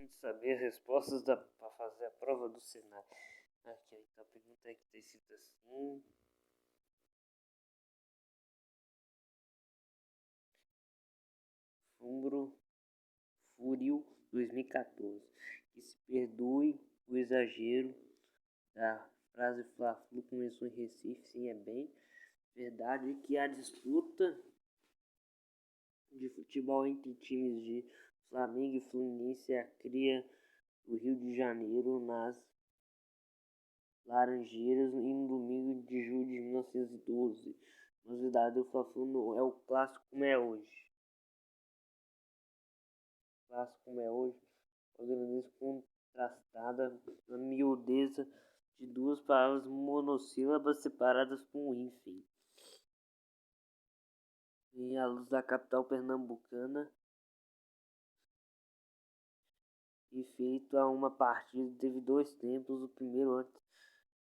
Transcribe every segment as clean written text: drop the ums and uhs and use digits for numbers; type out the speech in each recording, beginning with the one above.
de saber as respostas para fazer a prova do Senai. Aqui, então a pergunta é que tem sido assim. Fúrio 2014. Que se perdoe o exagero da frase Fla-Flu começou em Recife, sim, é bem verdade que a disputa de futebol entre times de Flamengo e Fluminense é a cria do Rio de Janeiro nas Laranjeiras em domingo de julho de 1912. Novidade do Fla-Flu não é o clássico como é hoje. A grandeza contrastada na miudeza de duas palavras monossílabas separadas por um hífen. Em a luz da capital pernambucana, e feito a uma partida teve dois tempos, o primeiro antes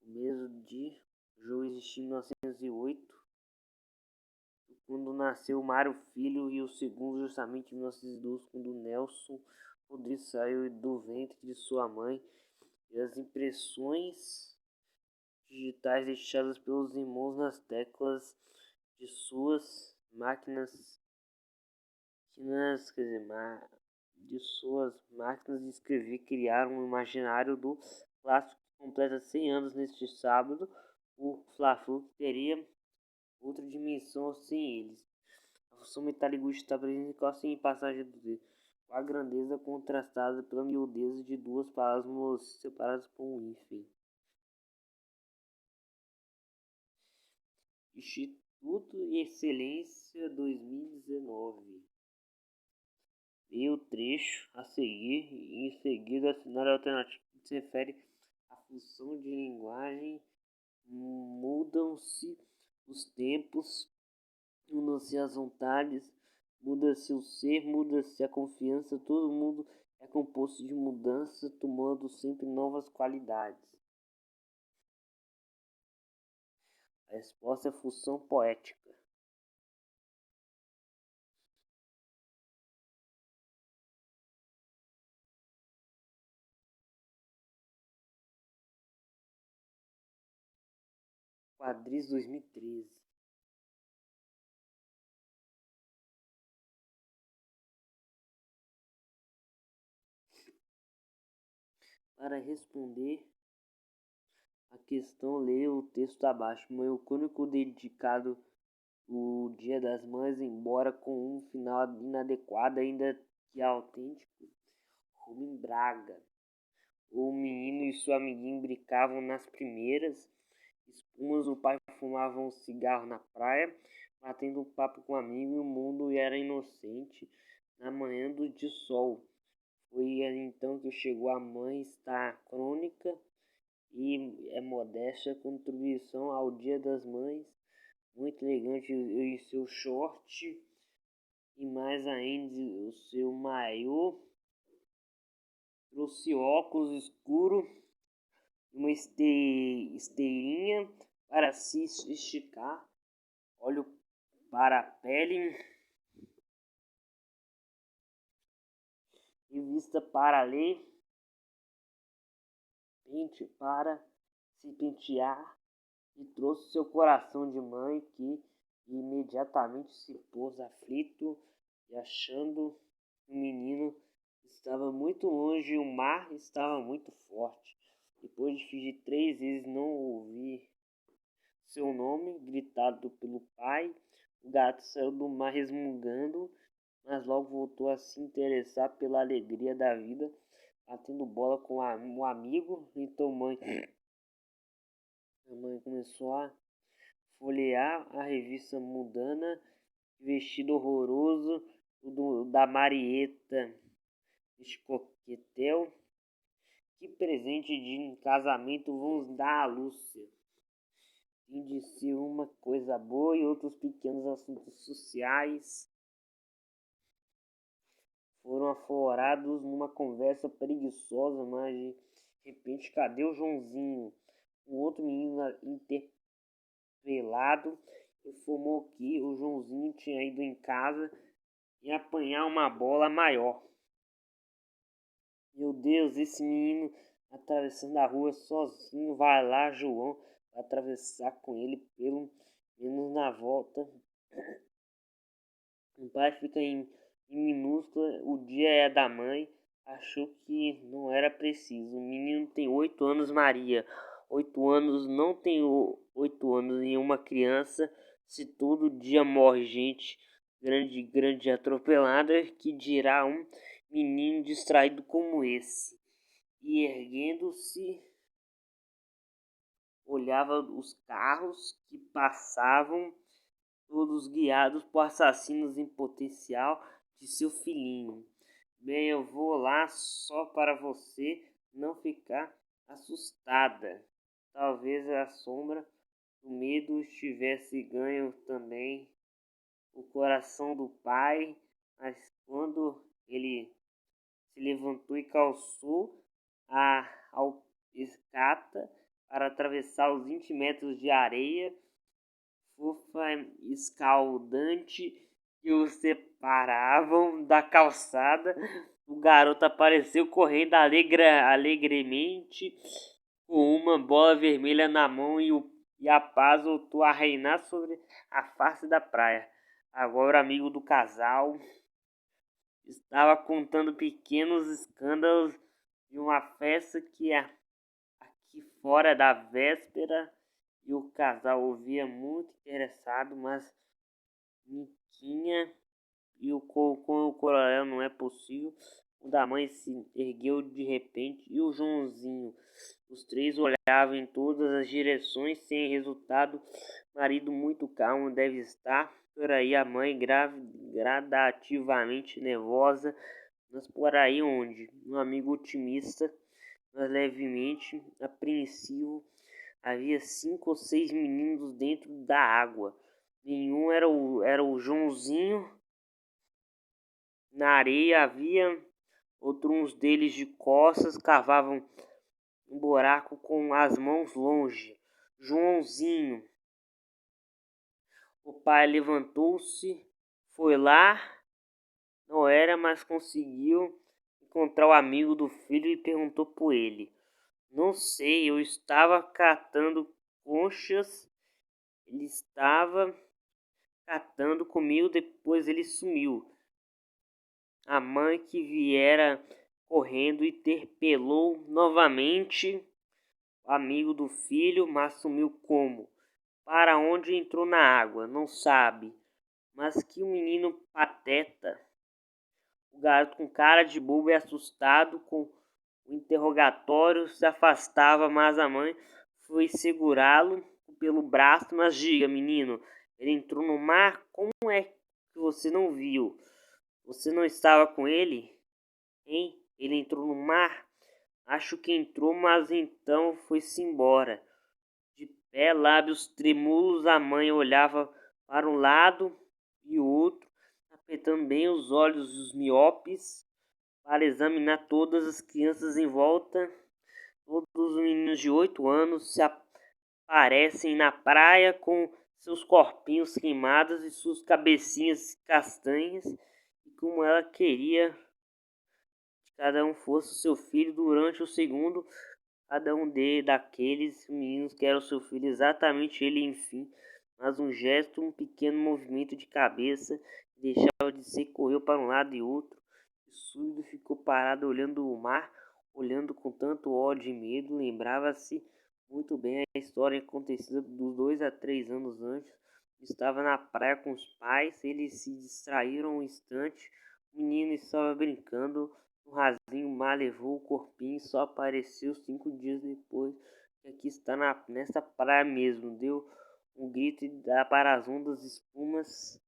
do mês de julho existia em 1908, quando nasceu Mário Filho, e o segundo justamente em 1912, quando Nelson Rodrigues saiu do ventre de sua mãe, e as impressões digitais deixadas pelos irmãos nas teclas de suas máquinas de escrever criaram um imaginário do clássico que completa 100 anos neste sábado. O Fla-Flu teria outra dimensão sem eles. A função metaligusta está presente quase em passagem do dedo, com a grandeza contrastada pela miudeza de duas palavras separadas por um hífen. Instituto de Excelência 2019. E o trecho a seguir, e em seguida, a cenário alternativo que se refere à função de linguagem. Mudam-se os tempos, mudam-se as vontades, muda-se o ser, muda-se a confiança. Todo mundo é composto de mudança, tomando sempre novas qualidades. A resposta é função poética. Quadris 2013. Para responder a questão, leia o texto abaixo. Mãe Cônico dedicado o Dia das Mães, embora com um final inadequado, ainda que autêntico. Rubem Braga. O menino e sua amiguinha brincavam nas primeiras espumas. O pai fumava um cigarro na praia, batendo um papo com um amigo, e o mundo era inocente na manhã de sol. Foi então que chegou a mãe, está crônica e é modesta contribuição ao Dia das Mães, muito elegante em seu short e mais ainda o seu maiô. Trouxe óculos escuros e uma esteirinha para se esticar. Olho para a pele e vista para ler. Pente para se pentear. E trouxe seu coração de mãe, que imediatamente se pôs aflito e achando que o menino estava muito longe e o mar estava muito forte. Depois de fingir 3 vezes não ouvir seu nome gritado pelo pai, o gato saiu do mar resmungando, mas logo voltou a se interessar pela alegria da vida, batendo bola com um amigo. Então a mãe começou a folhear a revista mundana, vestido horroroso da Marieta. Este coquetel. Que presente de casamento vamos dar a Lúcia? Tem de ser uma coisa boa e outros pequenos assuntos sociais foram aflorados numa conversa preguiçosa, mas de repente, cadê o Joãozinho? Um outro menino interpelado informou que o Joãozinho tinha ido em casa e apanhar uma bola maior. E Deus, esse menino atravessando a rua sozinho. Vai lá, João, vai atravessar com ele, pelo menos na volta. O pai fica em minúscula, o dia é da mãe. Achou que não era preciso. O menino tem 8 anos, Maria. 8 anos, não tem 8 anos em uma criança. Se todo dia morre gente grande atropelada, que dirá um menino distraído como esse? E erguendo-se, olhava os carros que passavam, todos guiados por assassinos em potencial de seu filhinho. Bem, eu vou lá só para você não ficar assustada. Talvez a sombra do medo estivesse ganho também o coração do pai, mas quando ele se levantou e calçou a escada para atravessar os 20 metros de areia fofa escaldante que os separavam da calçada, o garoto apareceu correndo alegremente com uma bola vermelha na mão e a paz voltou a reinar sobre a face da praia. Agora o amigo do casal estava contando pequenos escândalos de uma festa que aqui fora da véspera, e o casal ouvia muito interessado, mas Niquinha e com o coronel não é possível. O da mãe se ergueu de repente e o Joãozinho. Os três olhavam em todas as direções sem resultado. Marido muito calmo deve estar por aí, a mãe gradativamente nervosa, mas por aí onde? Um amigo otimista, mas levemente apreensivo. Havia 5 ou 6 meninos dentro da água. Nenhum era o Joãozinho. Na areia havia outros deles de costas, cavavam um buraco com as mãos longe. Joãozinho. O pai levantou-se, foi lá, não era, mas conseguiu encontrar o amigo do filho e perguntou por ele. Não sei, eu estava catando conchas, ele estava catando comigo, depois ele sumiu. A mãe que viera correndo interpelou novamente o amigo do filho, mas sumiu como? Para onde entrou na água? Não sabe. Mas que o menino pateta. O garoto com cara de bobo e assustado com o interrogatório se afastava, mas a mãe foi segurá-lo pelo braço. Mas diga, menino, ele entrou no mar? Como é que você não viu? Você não estava com ele? Hein? Ele entrou no mar? Acho que entrou, mas então foi-se embora. De pé, lábios trêmulos, a mãe olhava para um lado e o outro, apertando bem os olhos dos miopes para examinar todas as crianças em volta. Todos os meninos de 8 anos se aparecem na praia com seus corpinhos queimados e suas cabecinhas castanhas, e como ela queria que cada um fosse seu filho durante o segundo. Cada um daqueles meninos que era o seu filho, exatamente ele, enfim. Mas um gesto, um pequeno movimento de cabeça, deixava de ser, correu para um lado e outro. E súbito ficou parado olhando o mar, olhando com tanto ódio e medo. Lembrava-se muito bem a história acontecida dos 2 a 3 anos antes. Estava na praia com os pais, eles se distraíram um instante. O menino estava brincando. O rasinho mal levou o corpinho e só apareceu 5 dias depois. Que aqui está nessa praia mesmo. Deu um grito e dá para as ondas espumas.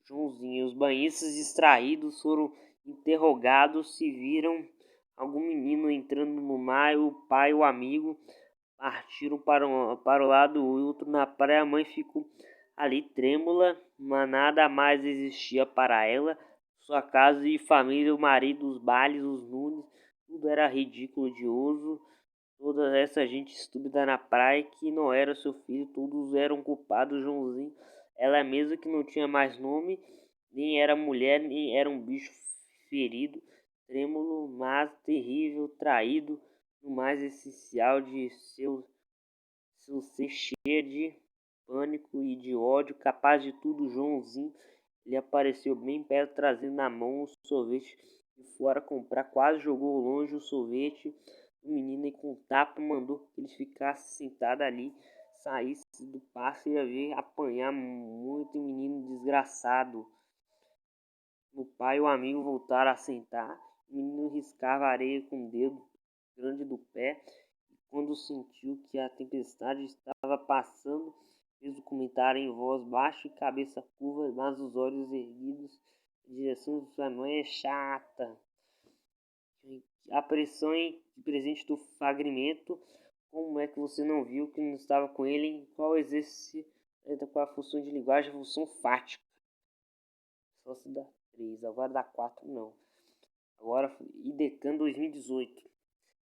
Joãozinho. Os banhistas distraídos foram interrogados se viram algum menino entrando no mar. O pai e o amigo partiram para o lado do outro. Na praia a mãe ficou ali trêmula, mas nada mais existia para ela. Sua casa e família, o marido, os bailes, os nudes, tudo era ridículo, odioso. Toda essa gente estúpida na praia que não era seu filho, todos eram culpados. Joãozinho, ela mesma que não tinha mais nome, Nem era mulher, nem era um bicho ferido, trêmulo, mas terrível, traído no mais essencial de seu ser cheio de pânico e de ódio, capaz de tudo. Joãozinho, ele apareceu bem perto, trazendo na mão o sorvete de fora comprar, quase jogou longe o sorvete do menino e com um tapa mandou que ele ficasse sentado ali, saísse do passo e ia ver apanhar muito menino desgraçado. O pai e o amigo voltaram a sentar. O menino riscava a areia com o dedo grande do pé e, quando sentiu que a tempestade estava passando, fez o comentário em voz baixa e cabeça curva, mas os olhos erguidos em direção de sua mãe. É chata. A pressão de presente do fagrimento. Como é que você não viu que não estava com ele? Em qual exercício? Qual a função de linguagem? A função fática. Só se dá 3, agora dá 4 não. Agora, IDECAN 2018.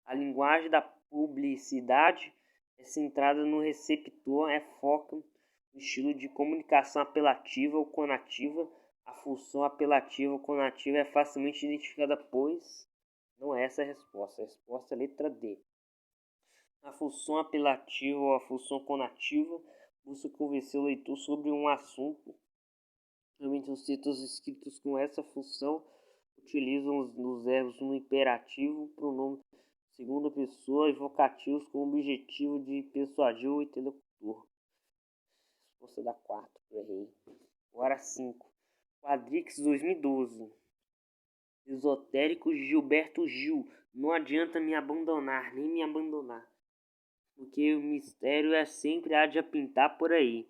A linguagem da publicidade é centrada no receptor, foca no estilo de comunicação apelativa ou conativa. A função apelativa ou conativa é facilmente identificada, pois não é essa a resposta. A resposta é a letra D. A função apelativa ou a função conativa busca convencer o leitor sobre um assunto. Geralmente os textos escritos com essa função utilizam os verbos no imperativo, pronome segunda pessoa e vocativos com o objetivo de persuadir o interlocutor. Resposta da 4, errei. Agora 5. Quadrix 2012. Esotérico Gilberto Gil. Não adianta me abandonar, nem me abandonar, porque o mistério é sempre há de pintar por aí.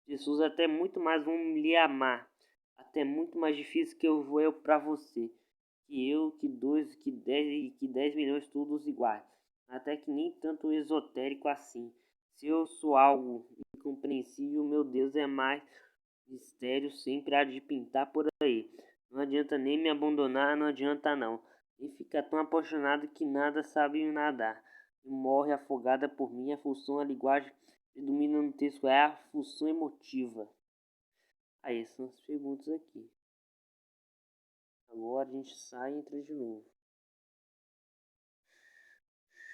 Pessoas até muito mais vão lhe amar, até muito mais difícil que eu vou para você, que eu, que 2, que 10 e que 10 milhões todos iguais, até que nem tanto esotérico assim. Se eu sou algo incompreensível, meu Deus, é mais mistério sempre há de pintar por aí. Não adianta nem me abandonar, não adianta não, nem ficar tão apaixonado que nada sabe nadar e morre afogada por mim. A função, a linguagem predomina no texto é a função emotiva. Aí são as perguntas aqui. Agora a gente sai e entra de novo.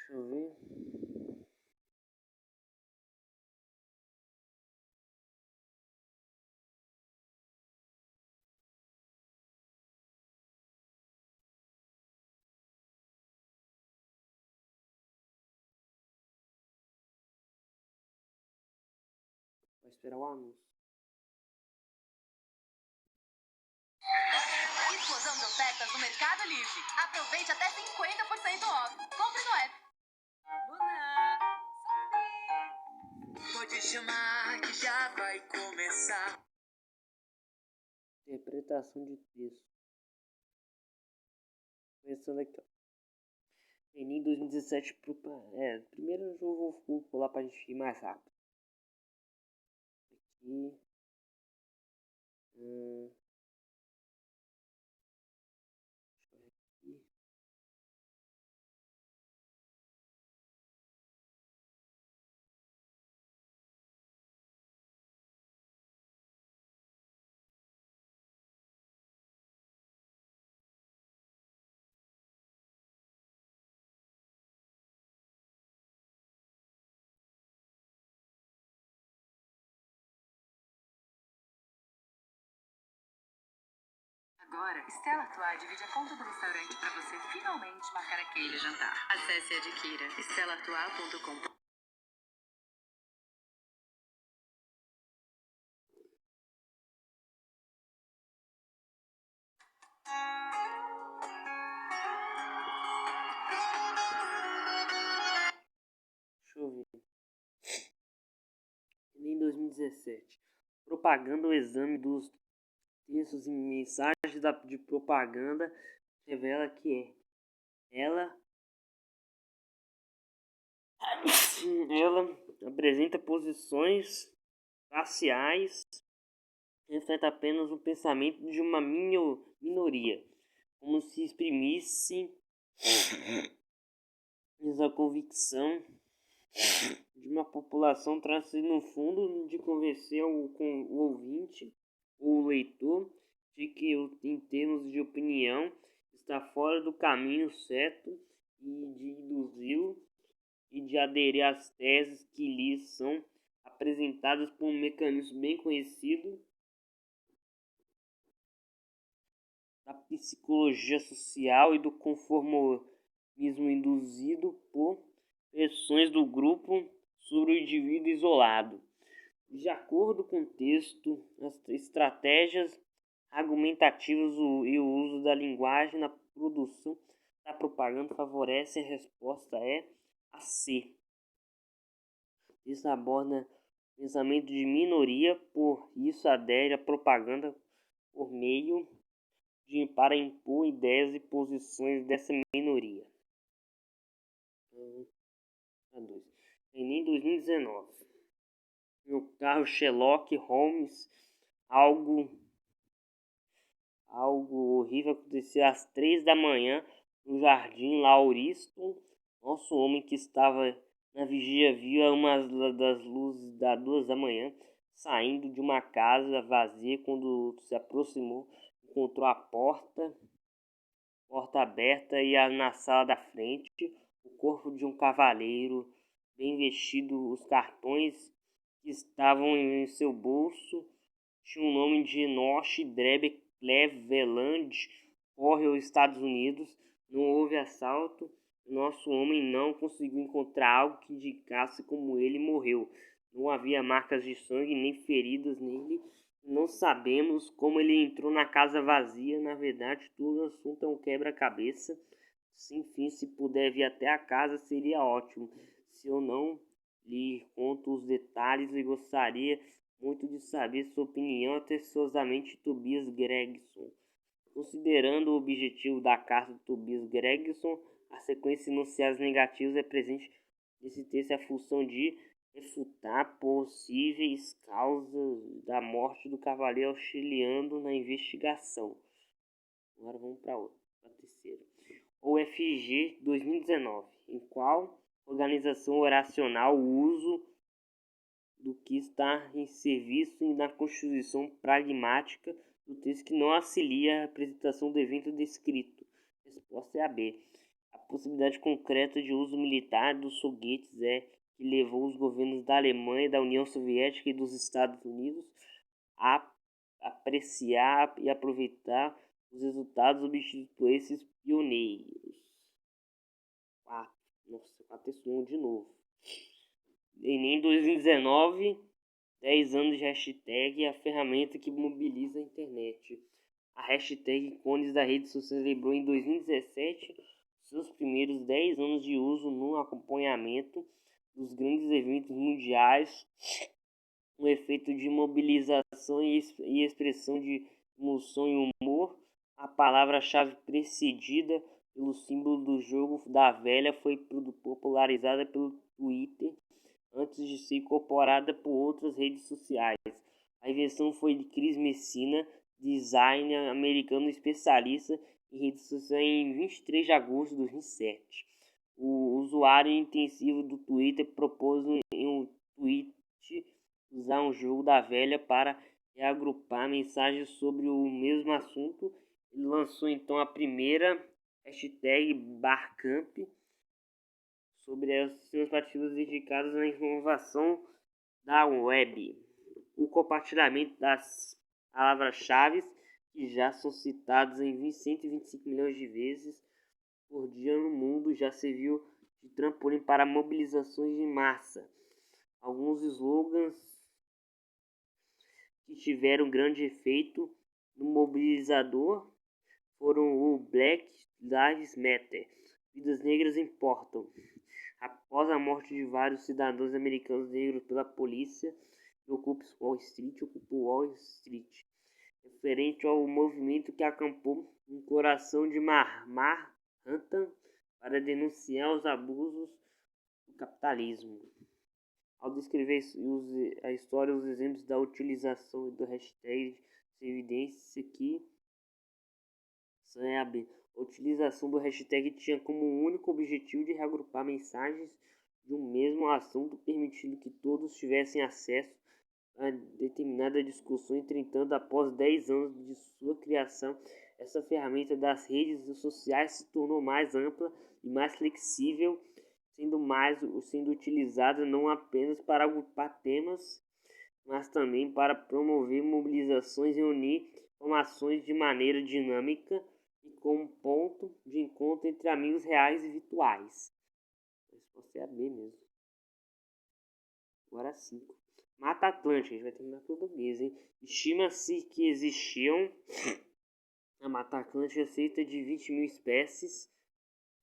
Deixa eu ver. Vou esperar o anúncio. Explosão de ofertas no Mercado Livre. Aproveite até 50% off. Compre no app. Luna, pode chamar que já vai começar. Interpretação de texto. Começando aqui, ó. Enem 2017. Primeiro eu vou pular pra gente ir mais rápido. Aqui. agora, Stella Artois divide a conta do restaurante para você finalmente marcar aquele jantar. Acesse e adquira stellaartois.com. Deixa eu ver. Enem 2017. Propaganda. O exame dos textos e mensagens de propaganda revela que ela apresenta posições raciais, reflete apenas o pensamento de uma minoria, como se exprimisse a convicção de uma população, trazendo no fundo de convencer o ouvinte, o leitor, de que, em termos de opinião, está fora do caminho certo e de induzi-lo e de aderir às teses que lhes são apresentadas por um mecanismo bem conhecido da psicologia social e do conformismo induzido por pressões do grupo sobre o indivíduo isolado. De acordo com o texto, as estratégias argumentativas e o uso da linguagem na produção da propaganda favorecem a resposta a C. Isso aborda o pensamento de minoria, por isso adere à propaganda por meio para impor ideias e posições dessa minoria. Em 2019, no carro Sherlock Holmes, algo horrível aconteceu às 3 da manhã no Jardim Lauriston. Nosso homem, que estava na vigia, viu a uma das luzes das 2 da manhã saindo de uma casa vazia. Quando se aproximou, encontrou a porta aberta e na sala da frente o corpo de um cavaleiro bem vestido. Os cartões que estavam em seu bolso tinham o nome de Enoch Drebe Cleveland. Corre aos Estados Unidos. Não houve assalto. Nosso homem não conseguiu encontrar algo que indicasse como ele morreu. Não havia marcas de sangue nem feridas nele. Não sabemos como ele entrou na casa vazia. Na verdade, todo o assunto é um quebra-cabeça. Enfim, se puder vir até a casa, seria ótimo. Se eu não lhe conto os detalhes, e gostaria muito de saber sua opinião. Atenciosamente, Tobias Gregson. Considerando o objetivo da carta de Tobias Gregson, a sequência de enunciados negativos é presente nesse texto. A função de refutar possíveis causas da morte do cavaleiro, auxiliando na investigação. Agora vamos para a terceira. O FG 2019, em qual organização oracional o uso do que está em serviço e na constituição pragmática do texto que não auxilia a representação do evento descrito. Resposta é a B. A possibilidade concreta de uso militar dos foguetes que levou os governos da Alemanha, da União Soviética e dos Estados Unidos a apreciar e aproveitar os resultados obtidos por esses pioneiros. 4. Nossa, 4 de novo. Em 2019, 10 anos de hashtag é a ferramenta que mobiliza a internet. A hashtag Ícones da rede social celebrou em 2017 seus primeiros 10 anos de uso no acompanhamento dos grandes eventos mundiais, um efeito de mobilização e expressão de emoção e humor. A palavra-chave precedida pelo símbolo do jogo da velha foi popularizada pelo Twitter antes de ser incorporada por outras redes sociais. A invenção foi de Chris Messina, designer americano especialista em redes sociais, em 23 de agosto de 2007. O usuário intensivo do Twitter propôs em um tweet usar um jogo da velha para reagrupar mensagens sobre o mesmo assunto. Ele lançou então a primeira hashtag Barcamp sobre as iniciativas dedicadas à inovação da web. O compartilhamento das palavras-chave, que já são citadas em 125 milhões de vezes por dia no mundo, já serviu de trampolim para mobilizações em massa. Alguns slogans que tiveram grande efeito no mobilizador foram o Black Lives Matter, vidas negras importam. Após a morte de vários cidadãos americanos negros pela polícia, ocupou Wall Street, referente ao movimento que acampou no coração de Manhattan para denunciar os abusos do capitalismo. Ao descrever a história, os exemplos da utilização do hashtag se evidência que a utilização do hashtag tinha como único objetivo de reagrupar mensagens de um mesmo assunto, permitindo que todos tivessem acesso a determinada discussão. Entretanto, após 10 anos de sua criação, essa ferramenta das redes sociais se tornou mais ampla e mais flexível, sendo utilizada não apenas para agrupar temas, mas também para promover mobilizações e unir informações de maneira dinâmica e com um ponto de encontro entre amigos reais e virtuais. Resposta é a B mesmo. Agora 5. Mata Atlântica, a gente vai terminar português, hein? Estima-se que existiam na Mata Atlântica cerca de 20 mil espécies,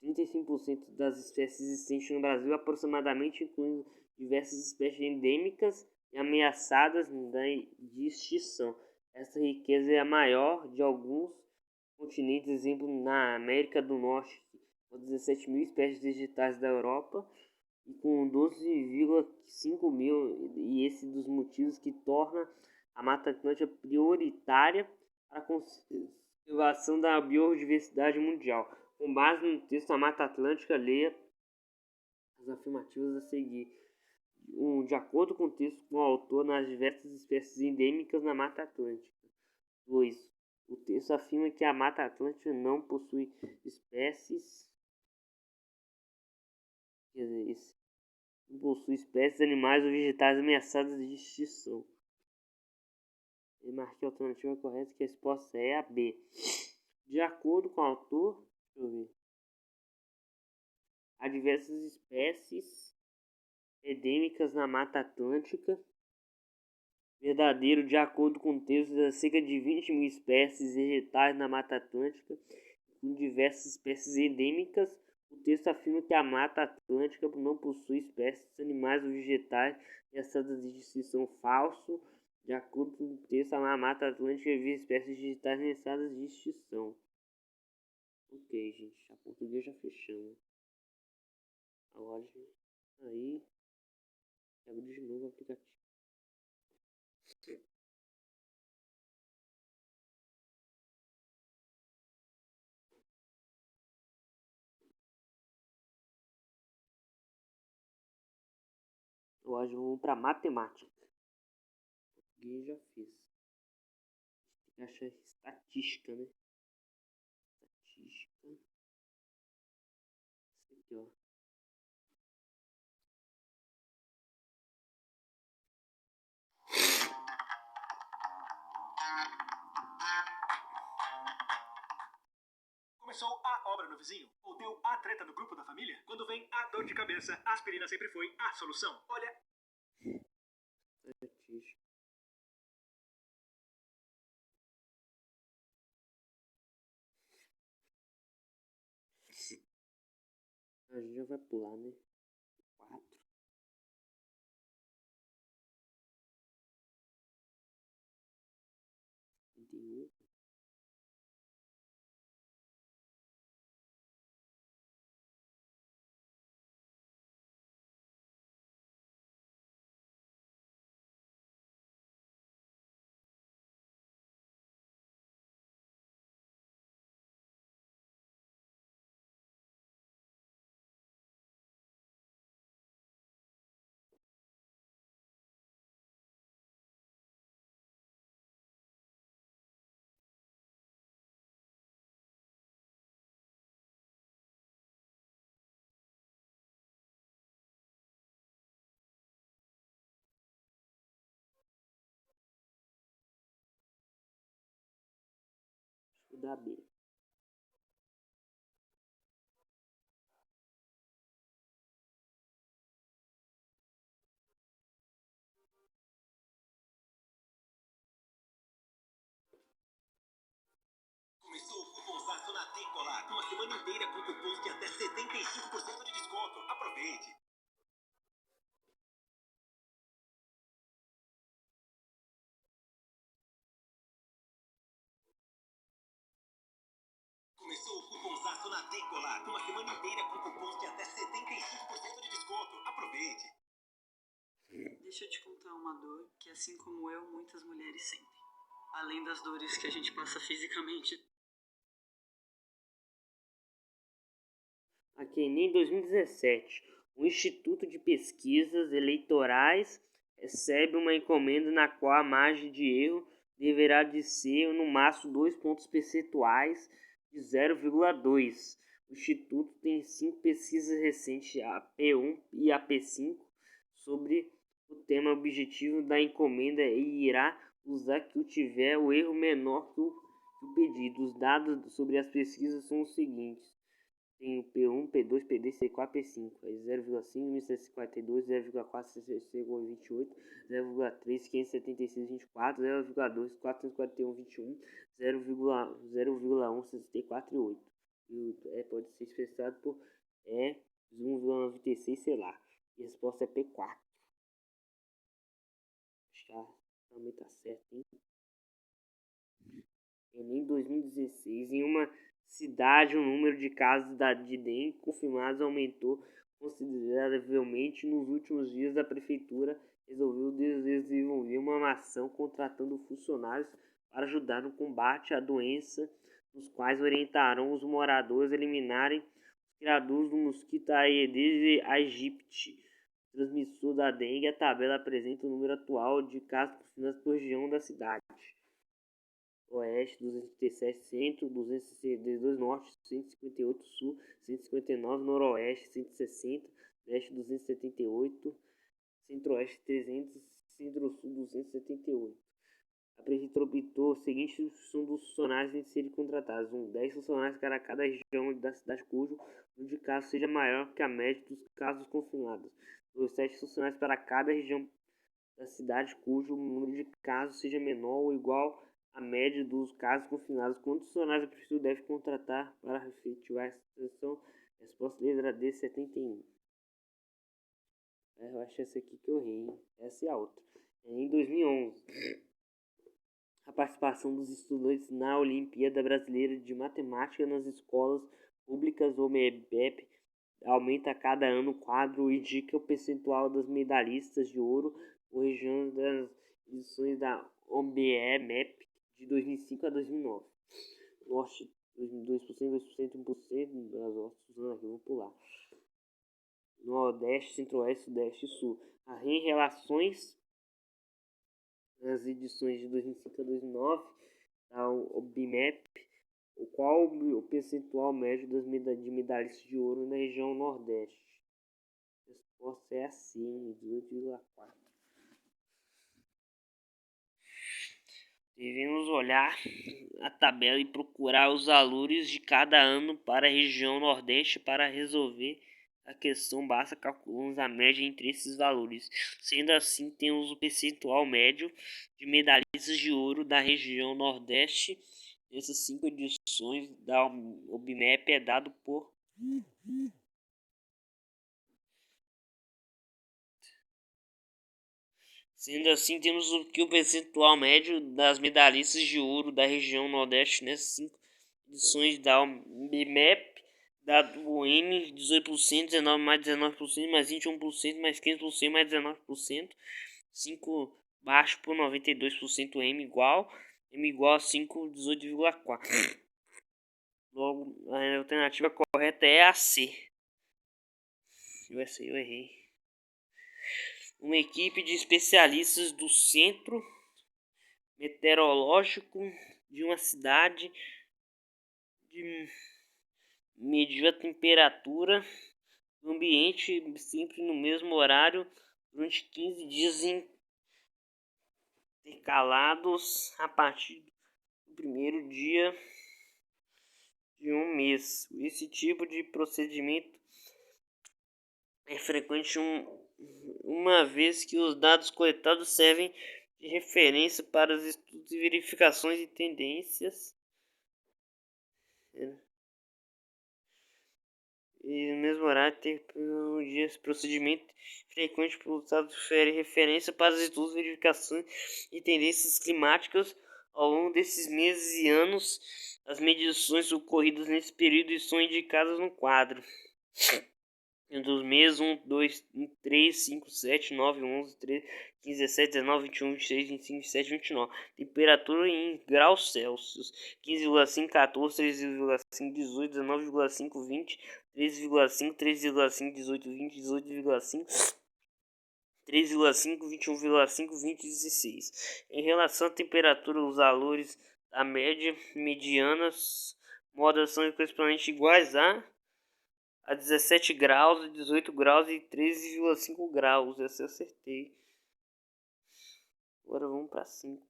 35% das espécies existentes no Brasil, aproximadamente, incluindo diversas espécies endêmicas e ameaçadas de extinção. Essa riqueza é a maior de alguns continentes, exemplo, na América do Norte, com 17 mil espécies vegetais da Europa, e com 12,5 mil, e esse dos motivos que torna a Mata Atlântica prioritária para a conservação da biodiversidade mundial. Com base no texto da Mata Atlântica, leia as afirmativas a seguir. De acordo com o texto com o autor, nas diversas espécies endêmicas na Mata Atlântica. 2. O texto afirma que a Mata Atlântica não possui espécies não possui espécies animais ou vegetais ameaçadas de extinção. Eu marquei a alternativa correta, que a resposta é a B. De acordo com o autor, deixa eu ver, há diversas espécies endêmicas na Mata Atlântica. Verdadeiro, de acordo com o texto, há cerca de 20 mil espécies vegetais na Mata Atlântica, com diversas espécies endêmicas. O texto afirma que a Mata Atlântica não possui espécies animais ou vegetais ameaçadas de extinção. Falso. De acordo com o texto, a Mata Atlântica vive espécies vegetais ameaçadas de extinção. Ok, gente. A português já fechamos. Agora, aí, abro de novo o aplicativo. Hoje vamos para matemática. Português já fiz. Tem que achar estatística, né? Estatística. Isso aqui, ó. Começou a obra no vizinho? Ou deu a treta no grupo da família? Quando vem a dor de cabeça, a aspirina sempre foi a solução. Olha... Estatística. A gente já vai pular, né? 4. Tem da B. Começou o cupomzaço na Decolar. Uma semana inteira com cupons de até 75% de desconto. Aproveite! Começou o cupomzaço na Decolar. Uma semana inteira com cupons de até 75% de desconto. Aproveite! Deixa eu te contar uma dor que, assim como eu, muitas mulheres sentem. Além das dores que a gente passa fisicamente. Aqui em 2017, o Instituto de Pesquisas Eleitorais recebe uma encomenda na qual a margem de erro deverá de ser no máximo 2 pontos percentuais de 0,2. O Instituto tem 5 pesquisas recentes, a P1 e a P5, sobre o tema objetivo da encomenda e irá usar que tiver o erro menor que o pedido. Os dados sobre as pesquisas são os seguintes. Tem o P1, P2, P3, C4, P5. 0,5, 1752, 0,4, 628, 0,3, 576, 24, 0,2, 441, 21, 0,1, 64 e 8. Pode ser expressado por 1,96, sei lá. E a resposta é P4. Acho que também tá certo, hein? Em 2016, em uma cidade, o número de casos de dengue confirmados aumentou consideravelmente. Nos últimos dias, a prefeitura resolveu desenvolver uma ação contratando funcionários para ajudar no combate à doença, nos quais orientarão os moradores a eliminarem os criadores do mosquito Aedes aegypti, transmissor da dengue. A tabela apresenta o número atual de casos confirmados por região da cidade. Oeste, 237, Centro, 262, Norte, 158, Sul, 159, Noroeste, 160, Leste, 278, Centro-Oeste, 300, Centro-Sul, 278. A Prefeitura optou a seguinte instrução dos funcionários em serem contratados: 10 funcionários para cada região da cidade cujo número de casos seja maior que a média dos casos confirmados. 7 funcionários para cada região da cidade cujo número de casos seja menor ou igual a média dos casos confirmados. Quantos funcionários a prefeitura deve contratar para efetivar essa situação? Resposta letra D, 71. Eu acho essa aqui que eu errei, hein? Essa é a outra. Em 2011, a participação dos estudantes na Olimpíada Brasileira de Matemática nas escolas públicas, ou MEBEP, aumenta a cada ano. O quadro indica o percentual das medalhistas de ouro por região das edições da OBE-MEP de 2005 a 2009. Norte, 2%, 2%, 1%. Das outras aqui, vou pular. Nordeste, Centro-Oeste, Sudeste e Sul. Em relações nas edições de 2005 a 2009, tá o OBMEP, qual o percentual médio de medalhistas de ouro na região Nordeste? A resposta é assim, 18,4. Devemos olhar a tabela e procurar os valores de cada ano para a região Nordeste. Para resolver a questão, basta calcularmos a média entre esses valores. Sendo assim, temos o percentual médio de medalhistas de ouro da região Nordeste. Nessas 5 edições da OBMEP é dado por Sendo assim, temos o percentual médio das medalhistas de ouro da região Nordeste nessas 5 edições da OBMEP, dado o M, 18%, 19 mais 19%, mais 21%, mais 15%, mais 19%, 5 baixo por 92%, M igual a 5, 18,4. Logo, a alternativa correta é a C. Eu errei. Uma equipe de especialistas do Centro Meteorológico de uma cidade mediu a temperatura do ambiente sempre no mesmo horário durante 15 dias intercalados a partir do primeiro dia de um mês. Esse tipo de procedimento é frequente uma vez que os dados coletados servem de referência para os estudos e verificações de tendências. E no mesmo horário, esse procedimento frequente pelos dados refere referência para os estudos e verificações de tendências climáticas ao longo desses meses e anos. As medições ocorridas nesse período são indicadas no quadro. Dos meses 1, 2, 3, 5, 7, 9, 11, 13, 15, 17, 19, 21, 26, 25, 27, 29. Temperatura em graus Celsius: 15,5, 14, 13,5, 18, 19,5, 20, 13,5, 13,5, 18, 20, 18,5, 3,5, 21,5, 20 e 16. Em relação à temperatura, os valores da média medianas modas são correspondentes iguais a 17 graus, 18 graus e 13,5 graus. Essa eu acertei. Agora vamos para 5.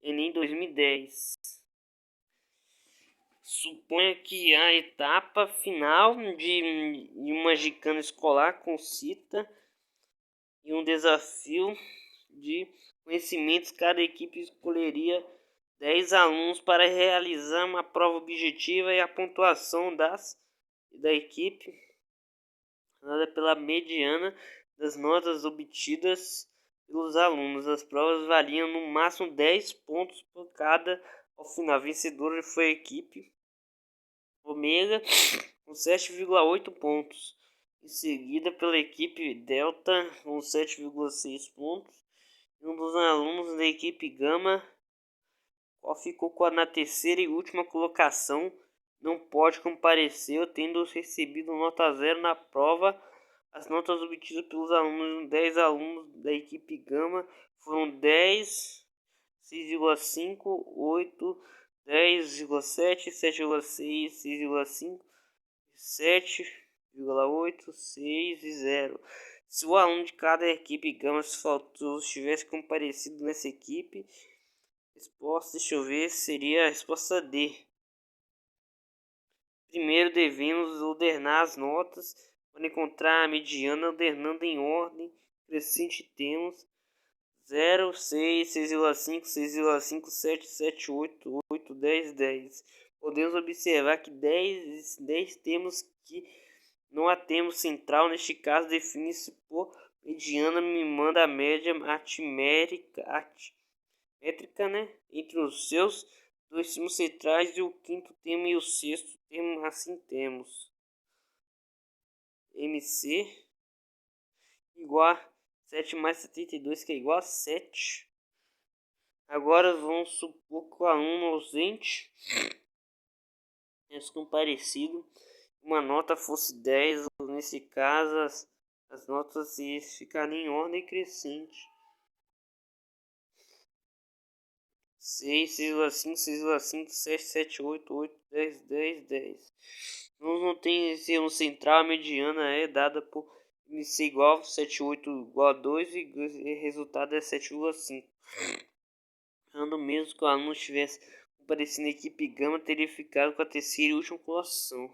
Enem 2010. Suponha que a etapa final de uma gincana escolar consista em um desafio de conhecimentos. Cada equipe escolheria 10 alunos para realizar uma prova objetiva e a pontuação da equipe dada pela mediana das notas obtidas pelos alunos. As provas valiam no máximo 10 pontos por cada. Ao final, a vencedora foi a equipe Ômega com 7,8 pontos, em seguida pela equipe Delta com 7,6 pontos, e um dos alunos da equipe Gama, qual ficou na terceira e última colocação, não pode comparecer, tendo recebido nota 0 na prova. As notas obtidas pelos alunos, 10 alunos da equipe Gama, foram 10, 6,5, 8, 10,7, 7,6, 6,5, 7,8, 6 e 0. Se o aluno de cada equipe Gama faltou tivesse comparecido nessa equipe, resposta, deixa eu ver, seria a resposta D. Primeiro devemos ordenar as notas para encontrar a mediana, ordenando em ordem crescente. Temos 0, 6, 6,5, 6,5, 7, 7, 8, 8, 10, 10. Podemos observar que 10 temos que não há termo central. Neste caso, define-se por mediana, me manda a média aritmétrica, né, entre os seus dois termos centrais e o quinto termo e o sexto termo. Assim temos MC igual a 7 mais 72, que é igual a 7. Agora vamos supor que o aluno ausente comparecido, uma nota fosse 10. Nesse caso, as notas ficariam em ordem crescente. 6, 6,5, 6,5, 7, 7, 8, 8, 10, 10, 10. Não tem esse um central. A mediana é dada por MC igual a 7, 8 igual a 2 e o resultado é 7,5. Ando mesmo que o aluno estivesse comparecido na equipe Gama, teria ficado com a terceira e última colocação.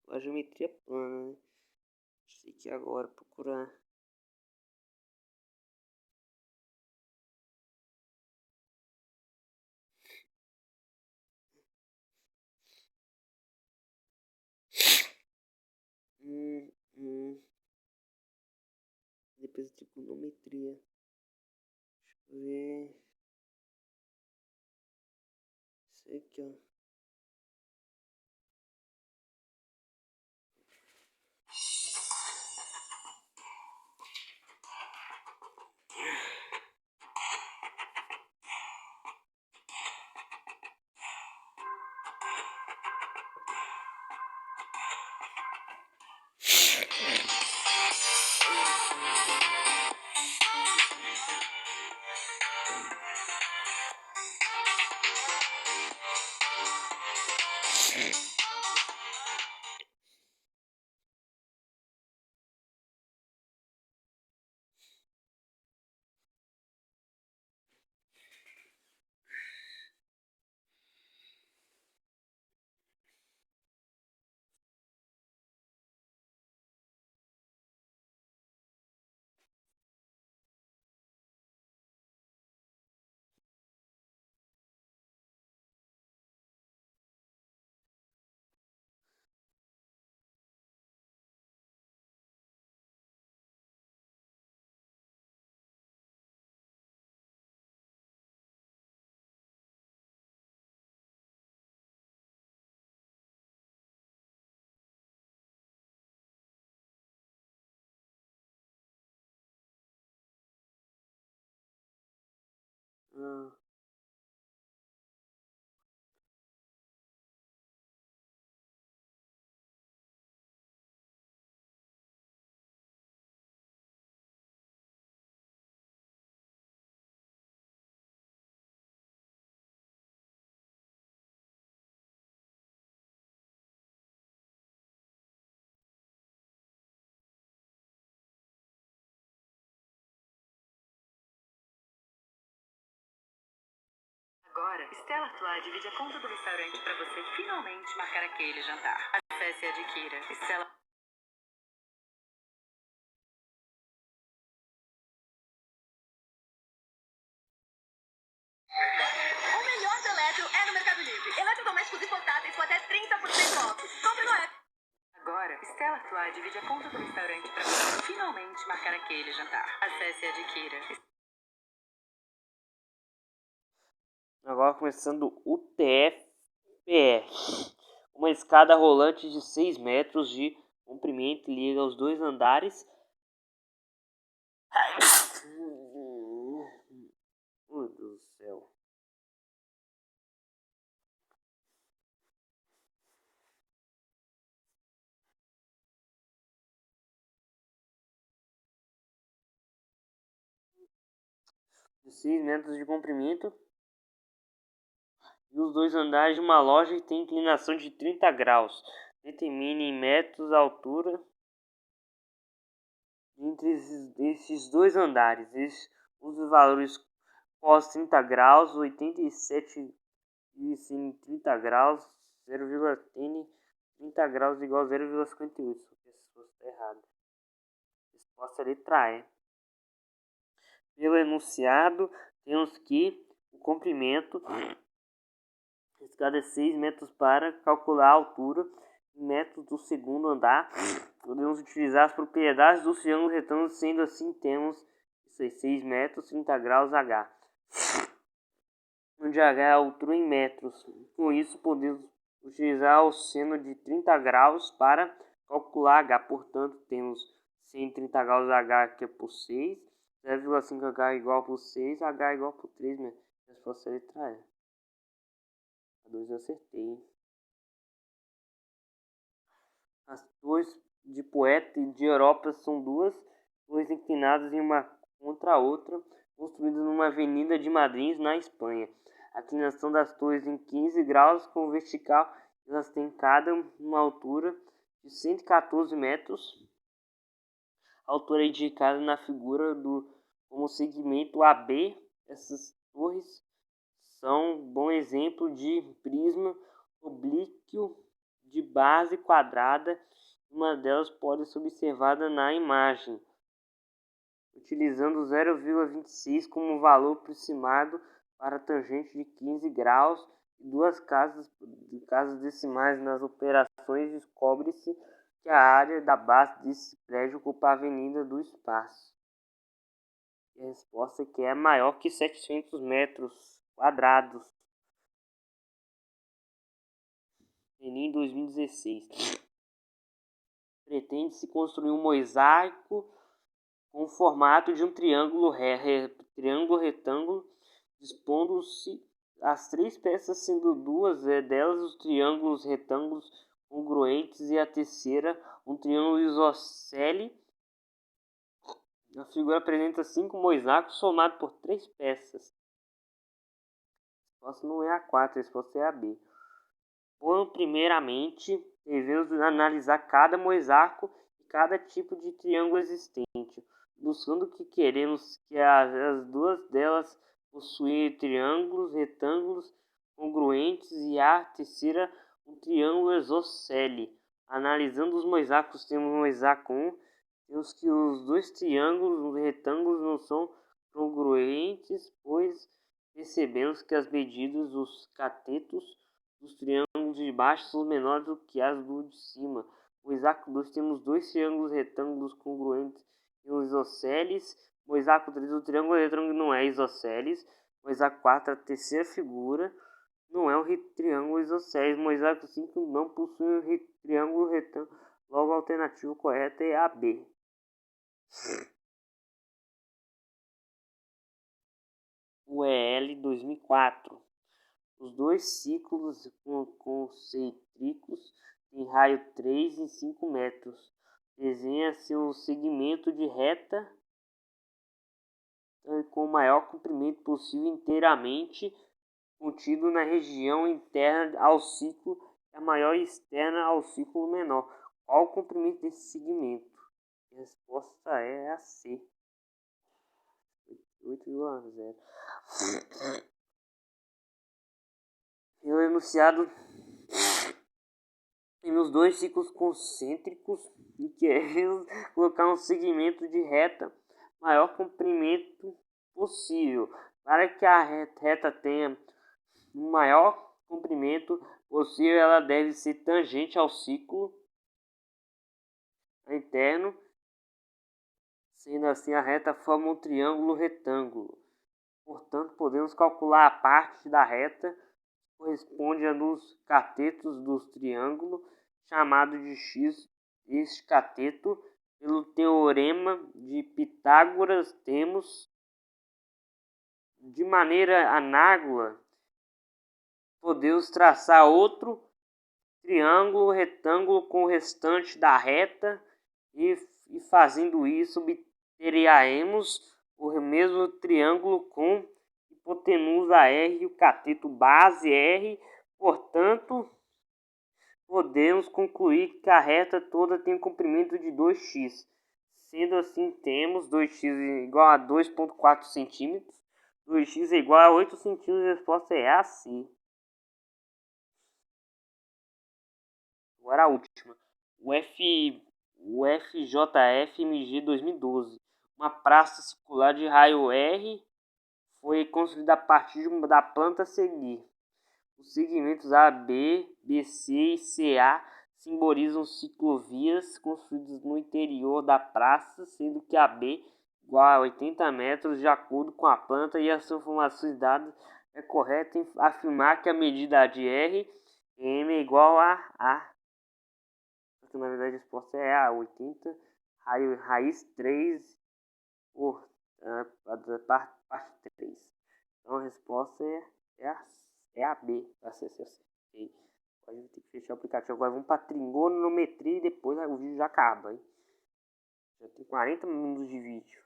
A geometria plana, né? Sei que agora procurar. Depois de trigonometria. Deixa eu ver. Isso aqui, ó. Agora, Stella Artois divide a conta do restaurante para você finalmente marcar aquele jantar. Acesse e adquira Stella. O melhor da Eletro é no Mercado Livre. Eletrodomésticos e portáteis com até 30% off. Compre no app. Agora, Stella Artois divide a conta do restaurante para você finalmente marcar aquele jantar. Acesse e adquira. Agora começando o TFPR. Uma escada rolante de 6 metros de comprimento liga os 2 andares. Meu Deus do céu. De 6 metros de comprimento. E os 2 andares de uma loja que tem inclinação de 30 graus. Determine em metros a altura entre esses 2 andares. Os valores pós 30 graus, 87 e sin 30 graus, 0,10, 30 graus igual a 0,58. Se a resposta está errada. Resposta letra E. Pelo enunciado, temos que o comprimento escada é 6 metros. Para calcular a altura em metros do segundo andar, podemos utilizar as propriedades dos triângulos retângulos, sendo assim temos isso aí, 6 metros, 30 graus H, onde H é a altura em metros. Com isso podemos utilizar o seno de 30 graus para calcular H, portanto temos 130 graus H que é por 6, 0,5 H igual por 6, H igual por 3 metros. A resposta é a letra E. A 2 eu acertei. As torres de Poeta e de Europa são duas torres inclinadas em uma contra a outra, construídas numa avenida de Madrid, na Espanha. A inclinação das torres em 15 graus com vertical, elas têm cada uma altura de 114 metros. A altura é indicada na figura como segmento AB. Essas torres são um bom exemplo de prisma oblíquo de base quadrada. Uma delas pode ser observada na imagem, utilizando 0,26 como valor aproximado para a tangente de 15 graus e 2 casas decimais nas operações. Descobre-se que a área da base desse prédio ocupa a avenida do espaço. E a resposta é que é maior que 700 metros quadrados. Em 2016. Pretende-se construir um mosaico com o formato de um triângulo retângulo, dispondo-se as 3 peças, sendo 2 delas os triângulos retângulos congruentes e a terceira um triângulo isósceles. A figura apresenta 5 mosaicos somados por 3 peças. A resposta não é a 4, a resposta é a B. Bom, primeiramente, devemos analisar cada mosaico e cada tipo de triângulo existente, buscando que queremos que as 2 delas possuem triângulos retângulos congruentes e a terceira um triângulo isósceles. Analisando os mosaicos, temos o mosaico 1, temos que os 2 triângulos retângulos não são congruentes, pois percebemos que as medidas dos catetos dos triângulos de baixo são menores do que as do de cima. No mosaico 2 temos 2 triângulos retângulos congruentes e um isósceles. Mosaico 3, o triângulo retângulo não é isósceles. Mosaico 4, a terceira figura não é um triângulo isósceles. Mosaico 5 não possui um triângulo retângulo. Logo a alternativa correta é a B. O EL 2004. Os 2 círculos concêntricos têm raio 3 e 5 metros. Desenha-se um segmento de reta com o maior comprimento possível, inteiramente contido na região interna ao círculo e a maior externa ao círculo menor. Qual o comprimento desse segmento? A resposta é a C. 8,0. ele é enunciado em meus dois ciclos concêntricos, em que é colocar um segmento de reta maior comprimento possível. Para que a reta tenha o maior comprimento possível, ela deve ser tangente ao ciclo interno. Sendo assim, a reta forma um triângulo retângulo. Portanto, podemos calcular a parte da reta que corresponde a dos catetos do triângulo, chamado de x. Este cateto, pelo teorema de Pitágoras, temos de maneira análoga, podemos traçar outro triângulo retângulo com o restante da reta e fazendo isso obteremos o mesmo triângulo com hipotenusa R e o cateto base R. Portanto, podemos concluir que a reta toda tem um comprimento de 2x. Sendo assim, temos 2x igual a 2,4 cm, 2x é igual a 8 cm, a resposta é a C. Agora a última. O FJF-MG 2012. Uma praça circular de raio R foi construída a partir da planta a seguir. Os segmentos A, B, BC e CA simbolizam ciclovias construídas no interior da praça, sendo que a B igual a 80 metros de acordo com a planta e as informações dadas. É correto afirmar que a medida de R M é igual a que na verdade a resposta é a 80 raiz 3 por parte 3. Então a resposta é a B. A gente tem que fechar o aplicativo. Agora vamos para trigonometria e depois o vídeo já acaba. Hein? Já tem 40 minutos de vídeo.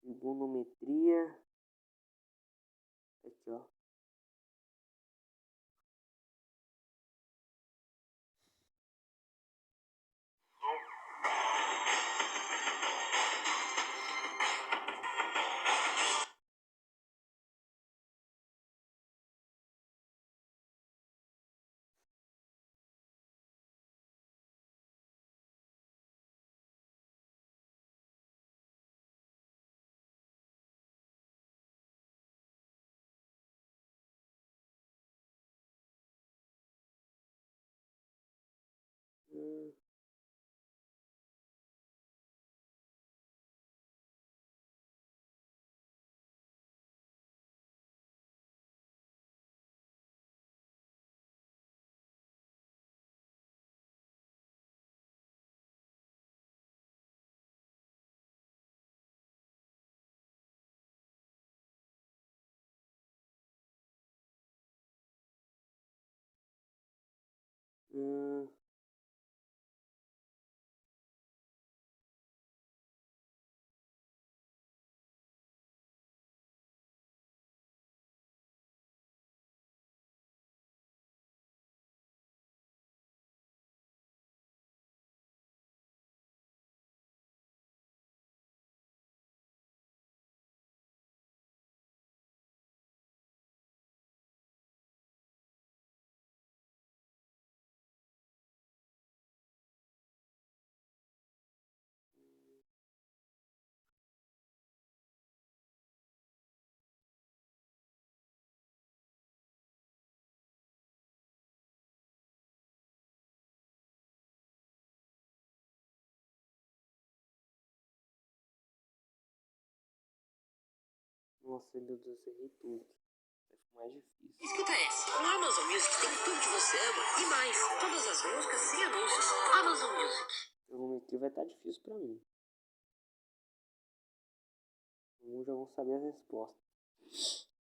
Trigonometria. Aqui, ó. Nossa, meu Deus, eu errei tudo. Vai ficar mais difícil. Escuta essa. O Amazon Music tem tudo que você ama e mais. Todas as músicas sem anúncios. Amazon Music. Trigonometria vai estar difícil pra mim. Eu já vou saber as respostas.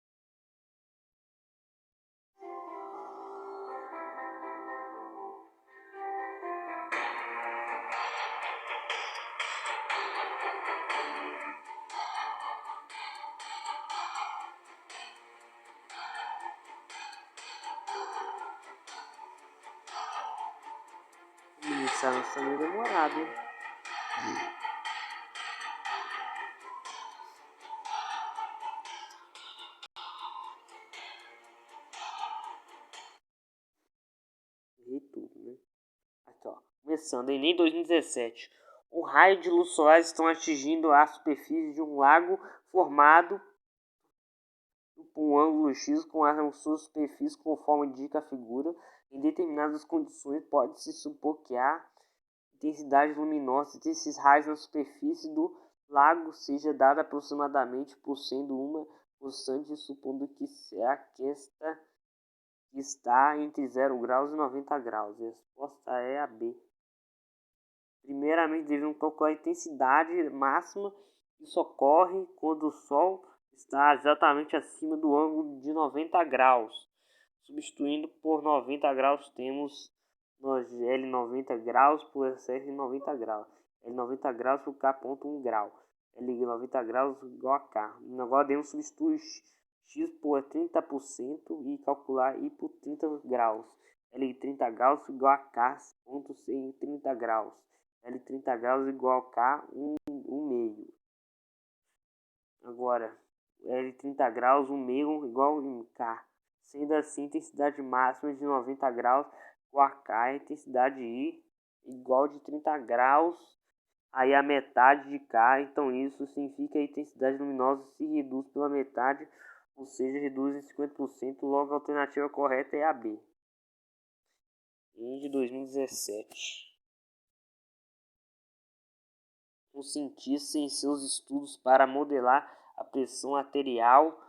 Essa lança é meio demorado. Errei tudo, né? Aqui, ó. Começando em 2017. Um raio de luz solar estão atingindo a superfície de um lago formado por um ângulo X com a sua superfície, conforme indica a figura. Em determinadas condições, pode-se supor que a intensidade luminosa desses raios na superfície do lago seja dada aproximadamente por sendo uma constante, supondo que esta está entre 0 graus e 90 graus. A resposta é a B. Primeiramente, devemos calcular a intensidade máxima. Isso ocorre quando o Sol está exatamente acima do ângulo de 90 graus. Substituindo por 90 graus, temos L 90 graus por S 90 graus. L 90 graus por K.1 grau. L 90 graus igual a K. Agora devemos substituir X por 30% e calcular I por 30 graus. L 30 graus igual a K ponto em 30 graus. L 30 graus igual a K 1 meio. Agora, L 30 graus 1 meio igual a K. Sendo assim, intensidade máxima de 90 graus igual a K, intensidade I igual de 30 graus, aí a metade de K. Então isso significa que a intensidade luminosa se reduz pela metade, ou seja, reduz em 50%. Logo, a alternativa correta é a B. De 2017. Um cientista, em seus estudos para modelar a pressão arterial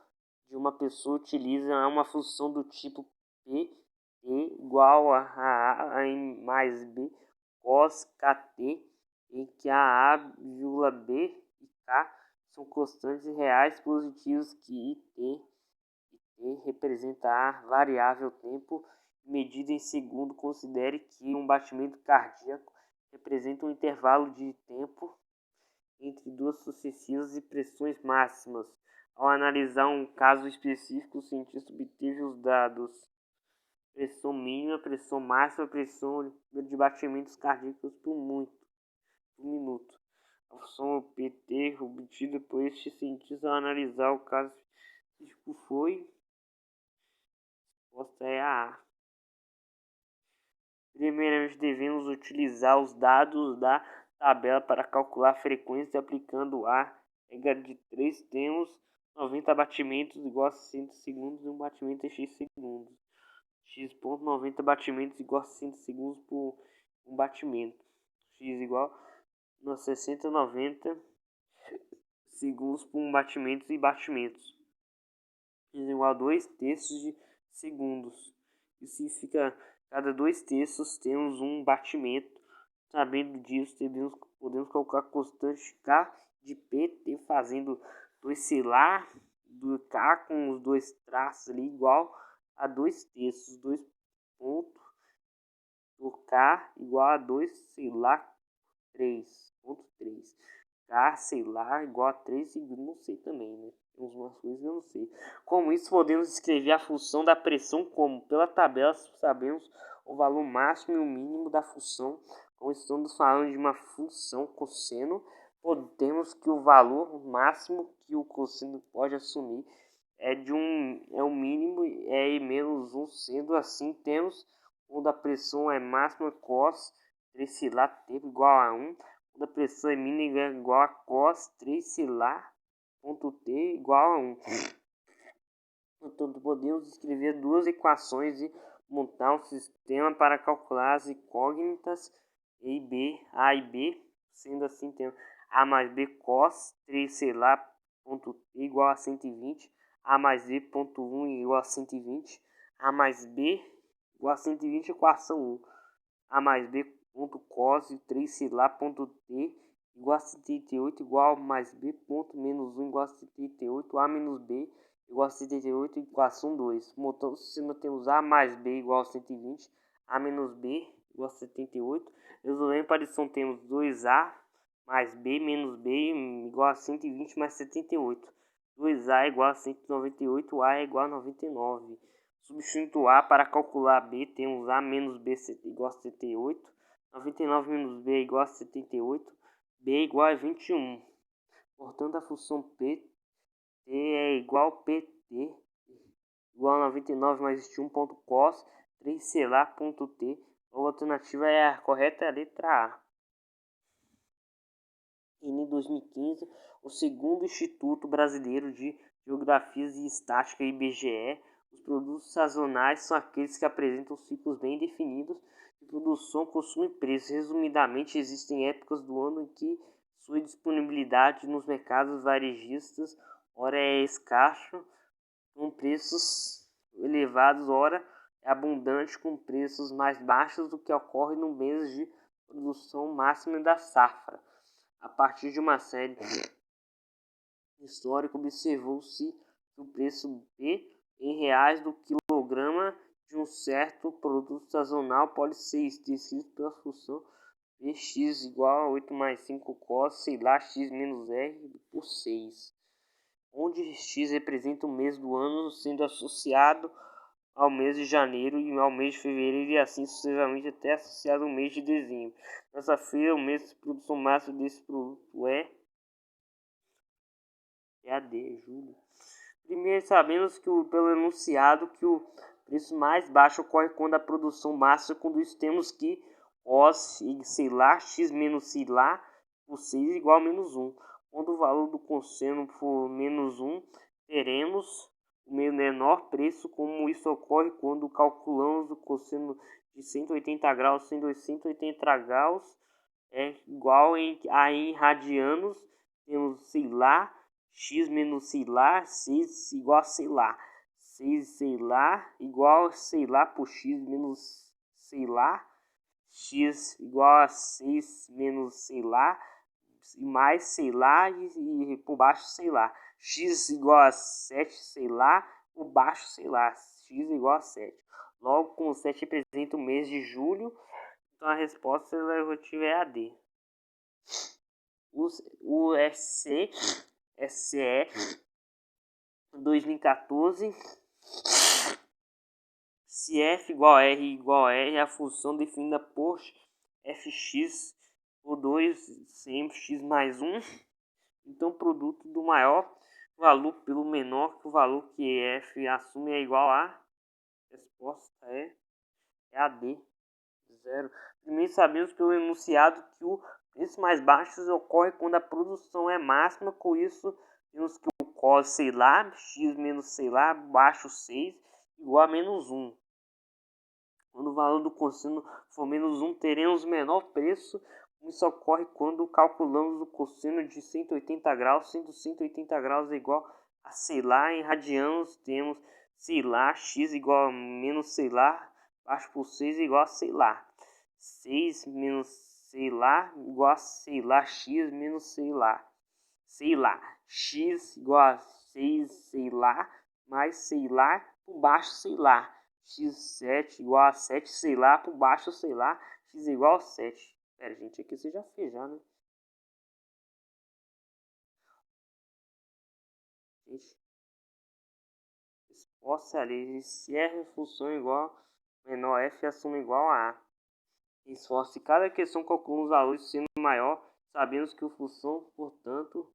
de uma pessoa, utiliza uma função do tipo P igual a mais B cos KT, em que a B e K são constantes reais positivos que IT representa a variável tempo medida em segundo. Considere que um batimento cardíaco representa um intervalo de tempo entre duas sucessivas pressões máximas. Ao analisar um caso específico, o cientista obteve os dados pressão mínima, pressão máxima, pressão de batimentos cardíacos por minuto. A função PT obtida por este cientista ao analisar o caso específico foi... A resposta é a A. Primeiramente, devemos utilizar os dados da tabela para calcular a frequência. Aplicando a regra de 3, temos 90 batimentos igual a 60 segundos e um batimento em X segundos. X.90 batimentos igual a 60 segundos por um batimento. X igual a 60 90 segundos por um batimento e batimentos. X igual a 2 terços de segundos. Isso significa cada 2 terços temos um batimento. Sabendo disso, podemos colocar a constante K de PT, fazendo 2 selar do K com os dois traços ali igual a 2 terços. 2 pontos por K igual a 2 selar 3.3. K selar igual a 3, não sei também, né? Tem umas coisas que eu não sei. Com isso, podemos escrever a função da pressão como? Pela tabela, sabemos o valor máximo e o mínimo da função. Como estamos falando de uma função cosseno, podemos que o valor máximo que o cosseno pode assumir é o mínimo, é menos 1. Sendo assim, temos quando a pressão é máxima, cos 3 selar tempo igual a 1. Quando a pressão é mínima, é igual a cos 3 selar ponto T igual a 1. Portanto, podemos escrever duas equações e montar um sistema para calcular as incógnitas A e B. Sendo assim, temos A mais B cos 3 selar ponto T igual a 120. A mais B ponto 1 igual a 120. A mais B igual a 120, equação 1. A mais B ponto cos 3 selar ponto T igual a 78 igual a mais B ponto menos 1 igual a 78. A menos B igual a 78, equação 2. Montando o sistema, temos A mais B igual a 120. A menos B igual a 78. Resolvendo para isso, temos 2A mais B menos B igual a 120 mais 78. 2A igual a 198, A é igual a 99. Substituindo A para calcular B, temos A menos B igual a 78. 99 menos B é igual a 78. B é igual a 21. Portanto, a função PT é igual a PT igual a 99 mais 21.cos 3 sei lá ponto T. A alternativa é a correta, é a letra A. Em 2015, o segundo Instituto Brasileiro de Geografia e Estatística, IBGE, os produtos sazonais são aqueles que apresentam ciclos bem definidos de produção, consumo e preço. Resumidamente, existem épocas do ano em que sua disponibilidade nos mercados varejistas ora é escasso, com preços elevados, ora é abundante, com preços mais baixos do que ocorre no mês de produção máxima da safra. A partir de uma série histórica, observou-se que o preço B em reais do quilograma de um certo produto sazonal pode ser descrito pela função Px igual a 8 mais 5 cos, sei lá, x menos r por 6, onde x representa o mês do ano, sendo associado ao mês de janeiro e ao mês de fevereiro e assim sucessivamente até associado ao mês de dezembro. Nessa feira, o mês de produção máxima desse produto é AD, julho. Primeiro, sabemos que pelo enunciado que o preço mais baixo ocorre quando a produção máxima, quando isso temos que os, sei lá, x menos sei lá, por 6 é igual a menos 1. Quando o valor do cosseno for menos 1, teremos o menor preço, como isso ocorre quando calculamos o cosseno de 180 graus, sendo 180 graus é igual a em radianos, temos, sei lá, x menos sei lá, 6 igual a sei lá, 6 sei lá igual a sei lá por x menos sei lá, x igual a 6 menos sei lá, e mais sei lá e por baixo sei lá, x igual a 7 sei lá, por baixo sei lá, x igual a 7. Logo, como 7 representa o mês de julho, então a resposta relativa é a D. O SE 2014, se f igual a r, é a função definida por fx por 2 sempre x mais 1. Então, o produto do maior valor pelo menor que o valor que f assume é igual a. A resposta é a D, 0. Primeiro, sabemos pelo enunciado que o preço mais baixo ocorre quando a produção é máxima. Com isso, temos que o cos, sei lá, x menos sei lá, baixo 6, igual a menos 1. Quando o valor do cosseno for menos 1, teremos menor preço. Isso ocorre quando calculamos o cosseno de 180 graus, sendo 180 graus é igual a sei lá, em radianos temos sei lá, x igual a menos sei lá, baixo por 6 igual a sei lá. 6 menos sei lá igual a sei lá, x menos sei lá. Sei lá, x igual a 6 sei lá, mais sei lá, por baixo sei lá. x7 igual a 7 sei lá, por baixo sei lá, x igual a 7. Pera, gente, aqui você já fez já, né? Gente, resposta ali, se r função igual menor f, a soma igual a a. Esforço, cada questão calcula os valores sendo maior, sabemos que a função, portanto,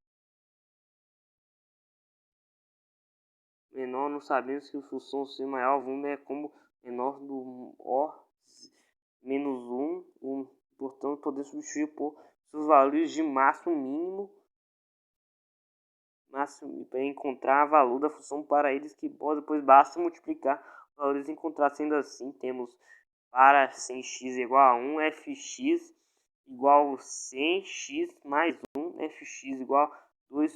menor, não sabemos que a função ser maior, o é como menor do O menos 1, portanto, podemos substituir por seus valores de máximo mínimo para encontrar o valor da função para eles, que depois basta multiplicar os valores e encontrar. Sendo assim, temos para 100x igual a 1, fx igual a 100x mais 1, fx igual a 2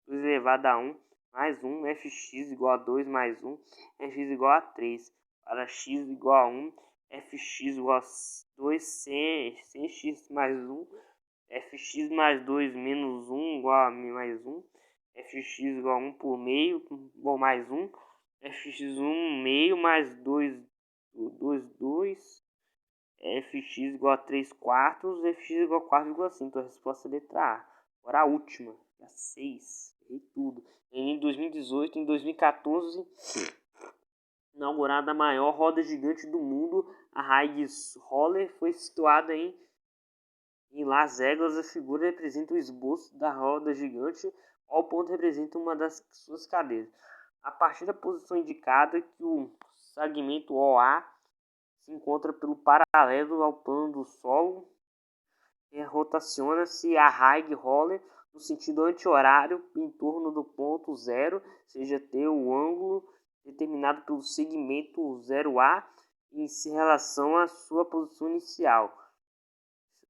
elevado a 1, mais 1, fx igual a 2 mais 1, fx igual a 3. Para x igual a 1, fx igual a 2, 100x mais 1, fx mais 2 menos 1 igual a mais 1, fx igual a 1 por meio, igual mais 1, fx1 meio mais 2, 2, fx igual a 3 quartos, fx igual a 4,5. Então a resposta é a letra A. Agora a última, a 6. Errei tudo. Em 2018, em 2014, inaugurada a maior roda gigante do mundo, a Higgs Roller, foi situada em Las Vegas. A figura representa o esboço da roda gigante, ao ponto representa uma das suas cadeiras. A partir da posição indicada que o segmento OA se encontra pelo paralelo ao plano do solo, rotaciona-se a Higgs Roller no sentido anti-horário em torno do ponto zero, seja T o ângulo determinado pelo segmento 0A em relação à sua posição inicial.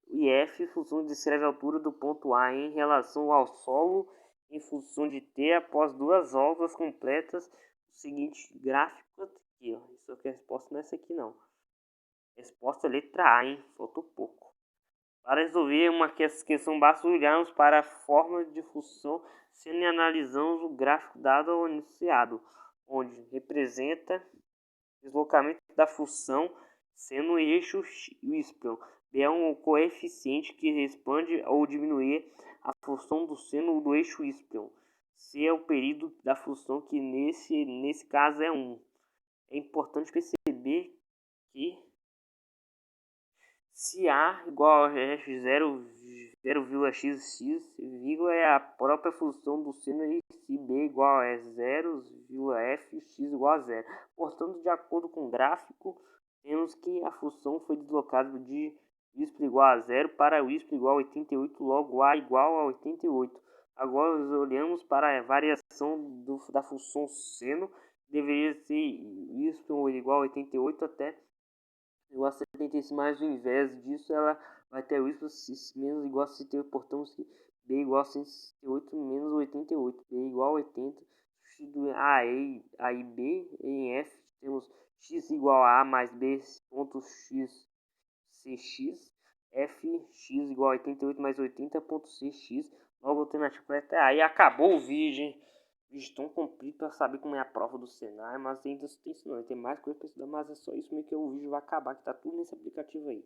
E F, função que descreve a altura do ponto A em relação ao solo em função de T após duas voltas completas. O seguinte gráfico aqui, ó. Isso aqui é a resposta, não é essa aqui não. Resposta letra A, hein? Faltou pouco. Para resolver uma questão, basta olharmos para a forma de função sendo e analisamos o gráfico dado ao enunciado, onde representa o deslocamento da função sendo o eixo y. B é um coeficiente que expande ou diminui a função do seno do eixo y. C é o período da função, que nesse caso é 1. É importante perceber que se A igual a f0,xx, vírgula é a própria função do seno, e se B igual a 0,fx igual a 0. Portanto, de acordo com o gráfico, temos que a função foi deslocada de y igual a 0 para y igual a 88, logo A igual a 88. Agora olhamos para a variação da função seno, deveria ser y igual a 88 até igual a 75, mas ao invés disso ela vai ter y menos igual a 68, portanto B igual a 168 menos 88, B igual a 80, A e B, em F temos x igual a mais B ponto x cx, fx igual a 88 mais 80 ponto cx, logo a alternativa correta é A. E acabou o vídeo, hein? Vídeo tão comprido para saber como é a prova do Senai, mas ainda tem isso não, tem mais coisa para estudar, mas é só isso mesmo que o vídeo vai acabar, que tá tudo nesse aplicativo aí.